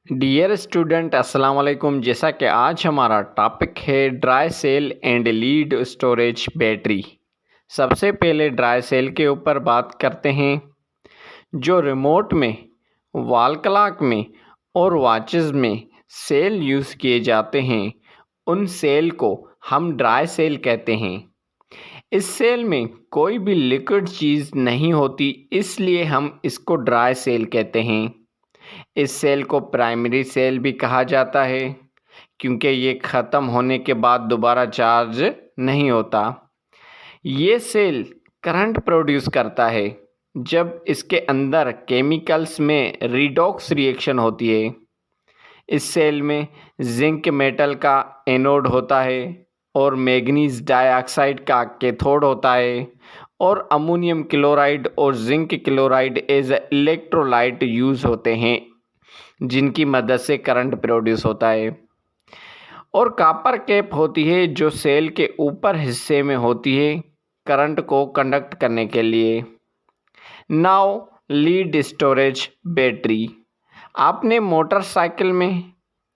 Dear student अस्सलाम वालेकुम। जैसा कि आज हमारा टॉपिक है dry cell and lead storage battery. सबसे पहले ड्राई सेल के ऊपर बात करते हैं। जो रिमोट में, वॉल क्लॉक में और वॉचेस में सेल यूज़ किए जाते हैं, उन सेल को हम ड्राई सेल कहते हैं। इस सेल में कोई भी लिक्विड चीज़ नहीं होती, इसलिए हम इसको ड्राई सेल कहते हैं। इस सेल को प्राइमरी सेल भी कहा जाता है क्योंकि ये ख़त्म होने के बाद दोबारा चार्ज नहीं होता। ये सेल करंट प्रोड्यूस करता है जब इसके अंदर केमिकल्स में रिडॉक्स रिएक्शन होती है। इस सेल में जिंक मेटल का एनोड होता है और मैग्नीज डाइऑक्साइड का कैथोड होता है और अमोनियम क्लोराइड और zinc chloride as electrolyte use होते हैं, जिनकी मदद से करंट प्रोड्यूस होता है। और कॉपर कैप होती है जो सेल के ऊपर हिस्से में होती है करंट को कंडक्ट करने के लिए। Now lead storage battery. आपने मोटरसाइकिल में,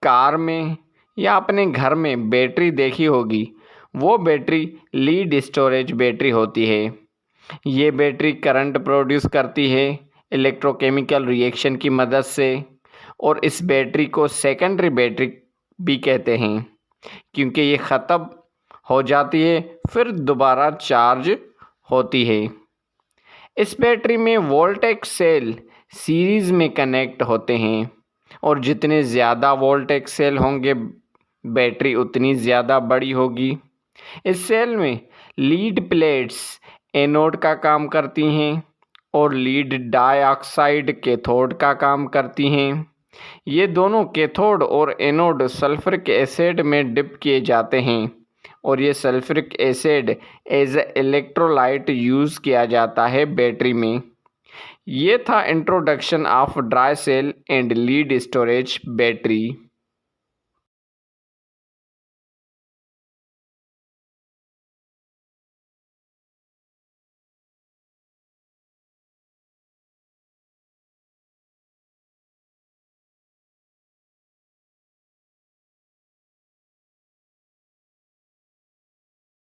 कार में या अपने घर में बैटरी देखी होगी। वो बैटरी लीड स्टोरेज बैटरी होती है। ये बैटरी करंट प्रोड्यूस करती है इलेक्ट्रोकेमिकल रिएक्शन की मदद से, और इस बैटरी को सेकेंडरी बैटरी भी कहते हैं क्योंकि ये ख़त्म हो जाती है फिर दोबारा चार्ज होती है। इस बैटरी में वोल्टेज सेल सीरीज़ में कनेक्ट होते हैं और जितने ज़्यादा वोल्टेज सेल होंगे बैटरी उतनी ज़्यादा बड़ी होगी। इस सेल में लीड प्लेट्स एनोड का काम करती हैं और लीड डाइऑक्साइड कैथोड का काम करती हैं। ये दोनों कैथोड और एनोड सल्फ्यूरिक एसिड में डिप किए जाते हैं और ये sulphuric acid as electrolyte use किया जाता है बैटरी में। ये था introduction of dry cell and lead storage battery.